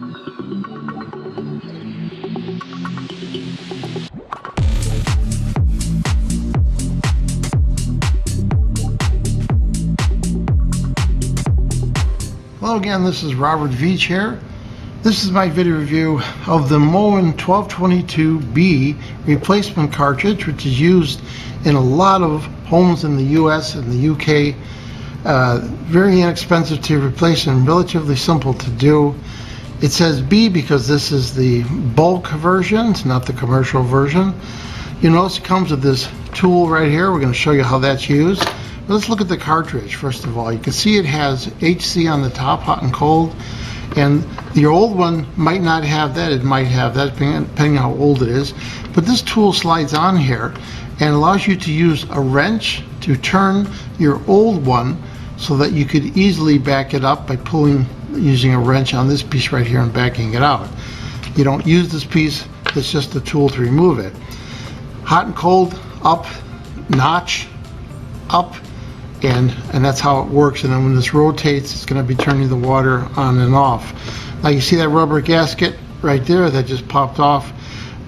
Hello again, this is Robert Veach here. This is my video review of the Moen 1222B replacement cartridge, which is used in a lot of homes in the US and the UK. Very inexpensive to replace and relatively simple to do. It says B because this is the bulk version, it's not the commercial version. You notice it comes with this tool right here. We're going to show you how that's used. Let's look at the cartridge first of all. You can see it has HC on the top, hot and cold, and your old one might not have that. It might have that depending on how old it is. But this tool slides on here and allows you to use a wrench to turn your old one so that you could easily back it up by using a wrench on this piece right here and backing it out. You don't use this piece, it's just a tool to remove it. Hot and cold, up, notch, up, and that's how it works. And then when this rotates, it's going to be turning the water on and off. Now you see that rubber gasket right there that just popped off.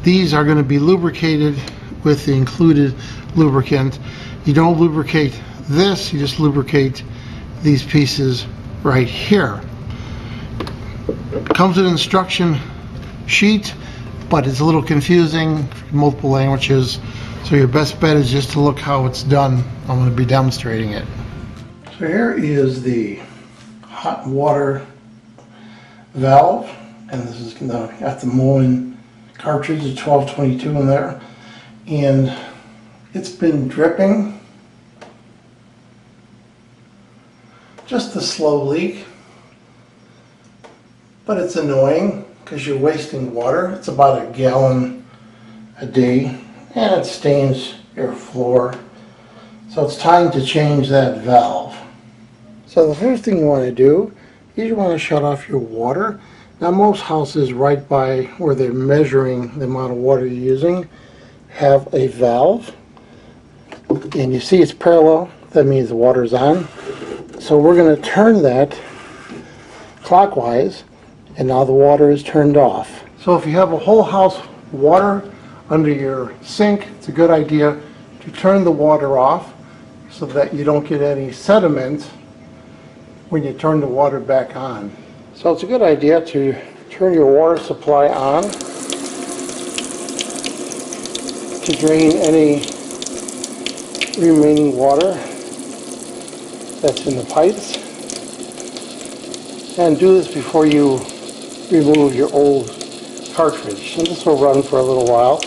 These are going to be lubricated with the included lubricant. You don't lubricate this, you just lubricate these pieces right here. Comes with an instruction sheet, but it's a little confusing, multiple languages. So your best bet is just to look how it's done. I'm going to be demonstrating it. So here is the hot water valve, and this is got the Moen cartridge, the 1222 in there, and it's been dripping. Just a slow leak, but it's annoying because you're wasting water. It's about a gallon a day, and it stains your floor. So it's time to change that valve. So the first thing you want to do is you want to shut off your water. Now most houses right by where they're measuring the amount of water you're using have a valve. And you see it's parallel, that means the water's on. So we're going to turn that clockwise, and now the water is turned off. So if you have a whole house water under your sink, it's a good idea to turn the water off so that you don't get any sediment when you turn the water back on. So it's a good idea to turn your water supply on to drain any remaining water that's in the pipes, and do this before you remove your old cartridge. And this will run for a little while,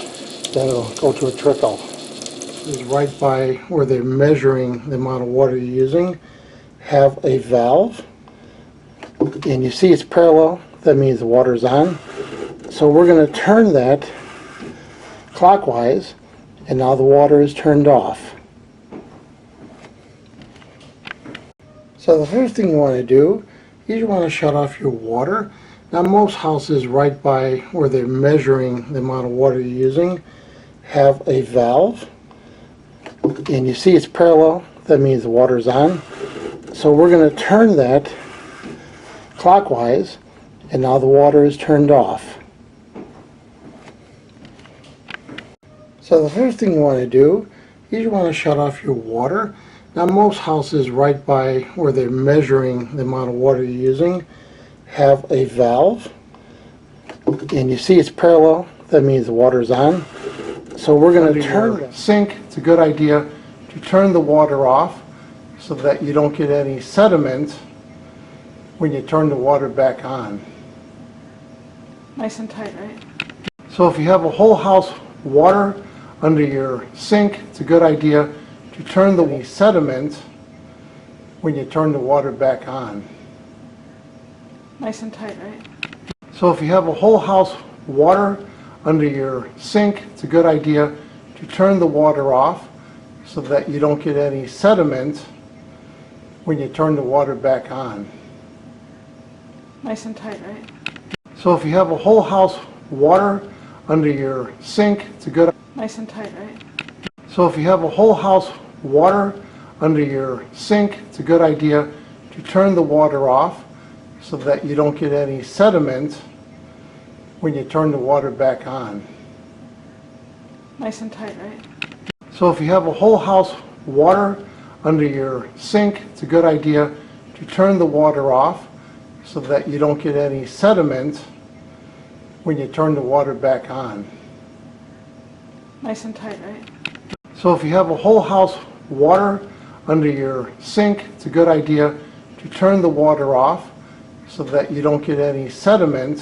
then it'll go to a trickle. This is right by where they're measuring the amount of water you're using, have a valve, and you see it's parallel, that means the water's on. So we're going to turn that clockwise, and now the water is turned off. So the first thing you want to do is you want to shut off your water. Now most houses right by where they're measuring the amount of water you're using have a valve, and you see it's parallel, that means the water's on. So we're going to turn that clockwise, and now the water is turned off. So the first thing you want to do is you want to shut off your water. Now most houses right by where they're measuring the amount of water you're using have a valve, and you see it's parallel, that means the water's on. So we're going to turn the sink. It's a good idea to turn the water off so that you don't get any sediment when you turn the water back on. Nice and tight, right? So if you have a whole house water under your sink, it's a good idea to turn the sediment when you turn the water back on. Nice and tight, right? So if you have a whole house water under your sink, it's a good idea to turn the water off so that you don't get any sediment when you turn the water back on. Nice and tight, right? So if you have a whole house water under your sink, it's a good idea. Nice and tight, right? So if you have a whole house water under your sink, it's a good idea to turn the water off so that you don't get any sediment when you turn the water back on. Nice and tight, right? So if you have a whole house water under your sink, it's a good idea to turn the water off so that you don't get any sediment when you turn the water back on. Nice and tight, right? So if you have a whole house water under your sink, it's a good idea to turn the water off so that you don't get any sediment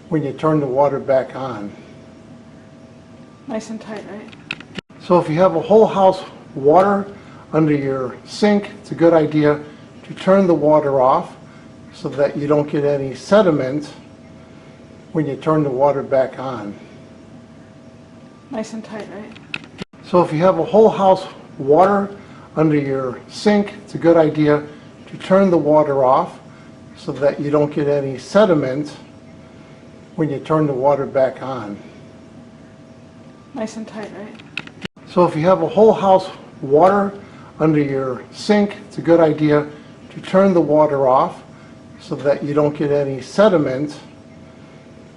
when you turn the water back on. Nice and tight, right? So if you have a whole house water under your sink, it's a good idea to turn the water off so that you don't get any sediment when you turn the water back on. Nice and tight, right? So if you have a whole house water under your sink, it's a good idea to turn the water off so that you don't get any sediment when you turn the water back on. Nice and tight, right? So if you have a whole house water under your sink, it's a good idea to turn the water off so that you don't get any sediment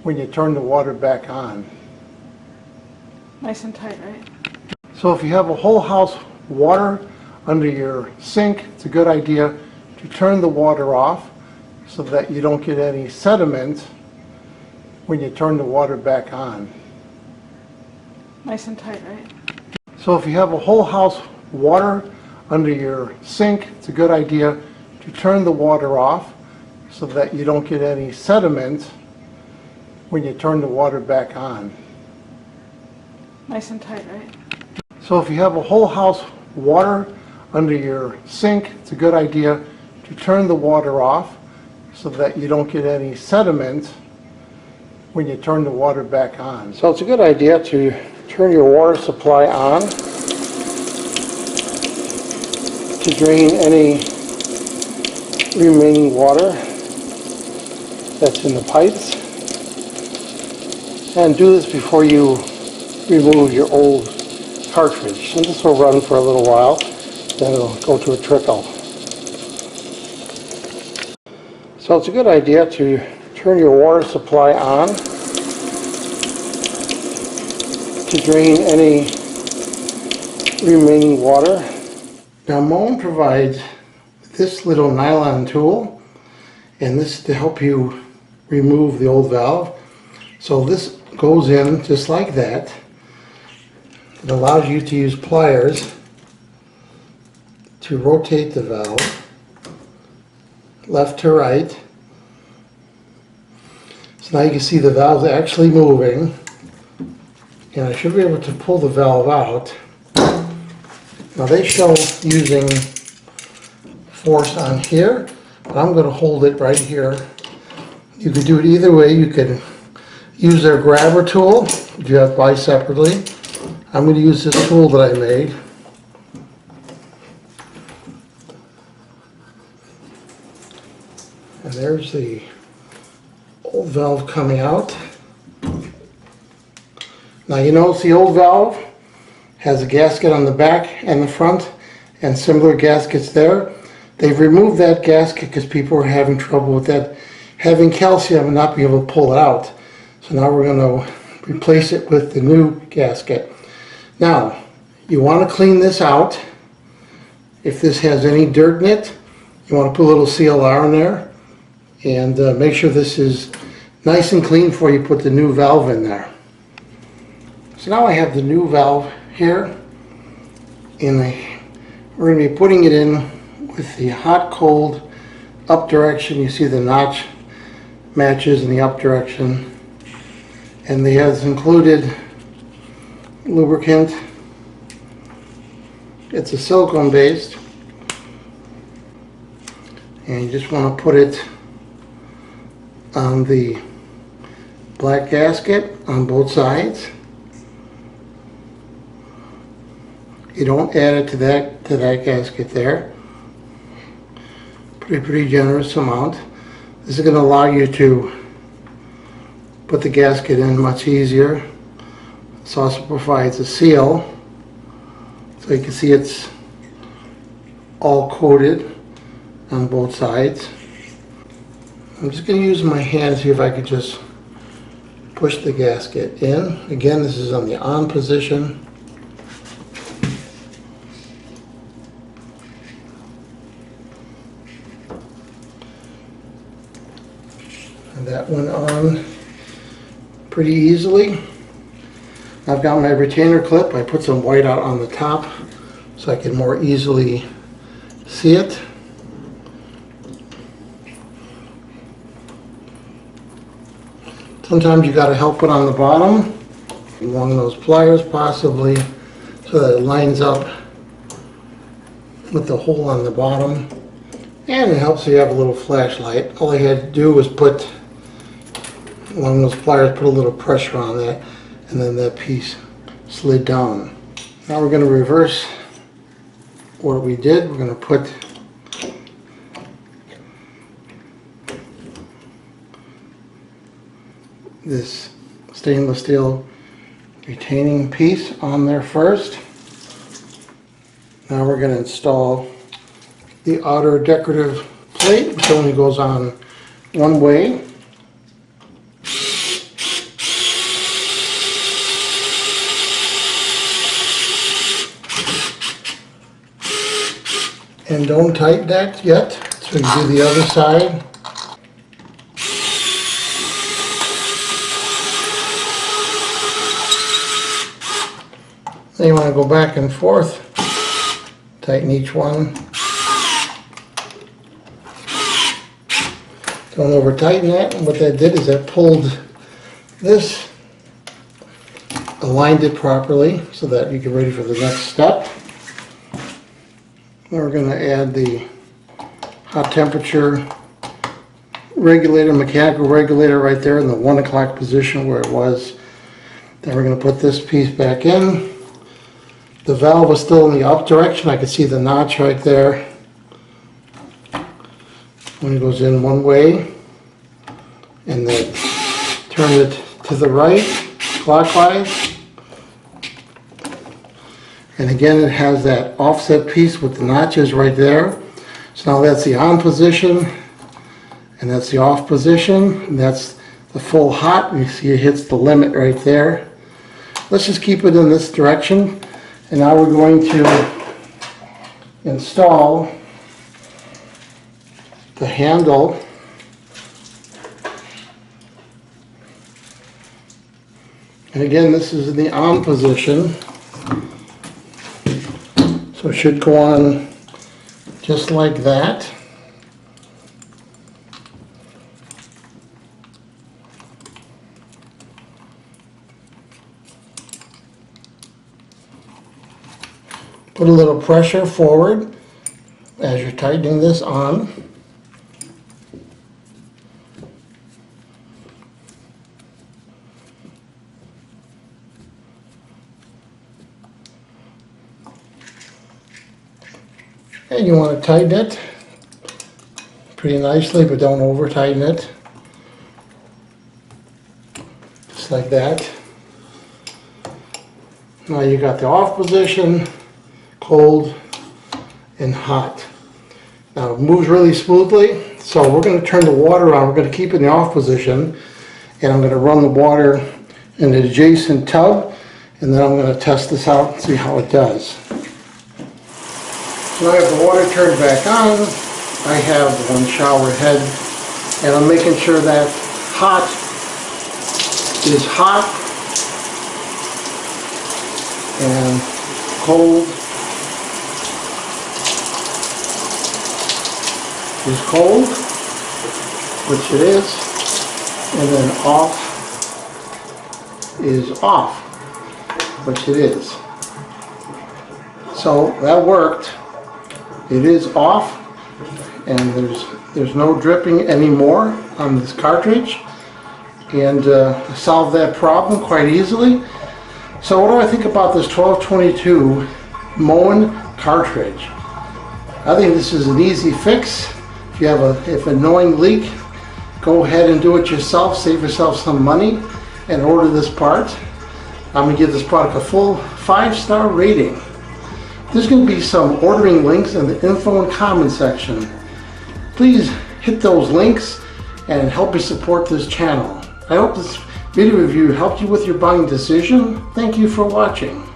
when you turn the water back on. Nice and tight, right? So if you have a whole house water under your sink, it's a good idea to turn the water off so that you don't get any sediment when you turn the water back on. Nice and tight, right? So if you have a whole house water under your sink, it's a good idea to turn the water off so that you don't get any sediment when you turn the water back on. Nice and tight, right? So if you have a whole house water under your sink, it's a good idea to turn the water off so that you don't get any sediment when you turn the water back on. So it's a good idea to turn your water supply on to drain any remaining water that's in the pipes. And do this before you remove your old cartridge. And this will run for a little while, then it'll go to a trickle. So it's a good idea to turn your water supply on to drain any remaining water. Now Moen provides this little nylon tool, and this is to help you remove the old valve. So this goes in just like that. It allows you to use pliers to rotate the valve left to right. So now you can see the valve's actually moving, and I should be able to pull the valve out. Now they show using force on here, but I'm going to hold it right here. You could do it either way. You could use their grabber tool, which you have to buy separately. I'm going to use this tool that I made. And there's the old valve coming out. Now you notice the old valve has a gasket on the back and the front, and similar gaskets there. They've removed that gasket because people were having trouble with that, having calcium and not being able to pull it out. So now we're going to replace it with the new gasket. Now, you want to clean this out. If this has any dirt in it, you want to put a little CLR in there, and make sure this is nice and clean before you put the new valve in there. So now I have the new valve here, and we're going to be putting it in with the hot-cold up direction. You see the notch matches in the up direction, and it has included lubricant. It's a silicone based, and you just want to put it on the black gasket on both sides. You don't add it to that gasket there. Pretty generous amount. This is going to allow you to put the gasket in much easier. This also provides a seal, so you can see it's all coated on both sides. I'm just going to use my hand, see if I could just push the gasket in. Again, this is on the on position. And that went on pretty easily. I've got my retainer clip. I put some white out on the top so I can more easily see it. Sometimes you got to help it on the bottom along those pliers possibly so that it lines up with the hole on the bottom, and it helps you have a little flashlight. All I had to do was put along those pliers, put a little pressure on that, and then that piece slid down. Now we're going to reverse what we did. We're going to put this stainless steel retaining piece on there first. Now we're going to install the outer decorative plate, which only goes on one way. And don't tighten that yet, so you do the other side. Then you want to go back and forth, tighten each one. Don't over tighten that. And what that did is that pulled this, aligned it properly so that you get ready for the next step. Then we're going to add the hot temperature regulator, mechanical regulator right there in the 1 o'clock position where it was. Then we're going to put this piece back in. The valve is still in the up direction. I can see the notch right there. When it goes in one way, and then turn it to the right, clockwise. And again, it has that offset piece with the notches right there. So now that's the on position, and that's the off position, and that's the full hot. You see it hits the limit right there. Let's just keep it in this direction. And now we're going to install the handle and again, this is in the on position, so it should go on just like that. Put a little pressure forward as you're tightening this on. And you want to tighten it pretty nicely, but don't over tighten it. Just like that. Now you got the off position, cold and hot. Now it moves really smoothly, so we're going to turn the water on. We're going to keep it in the off position, and I'm going to run the water in the adjacent tub, and then I'm going to test this out and see how it does. So I have the water turned back on. I have one shower head, and I'm making sure that hot is hot and cold is cold, which it is, and then off is off, which it is. So that worked. It is off, and there's no dripping anymore on this cartridge, and solved that problem quite easily. So what do I think about this 1222 Moen cartridge? I think this is an easy fix. If you have an annoying leak, go ahead and do it yourself. Save yourself some money and order this part. I'm going to give this product a full 5-star rating. There's going to be some ordering links in the info and comment section. Please hit those links and help me support this channel. I hope this video review helped you with your buying decision? Thank you for watching.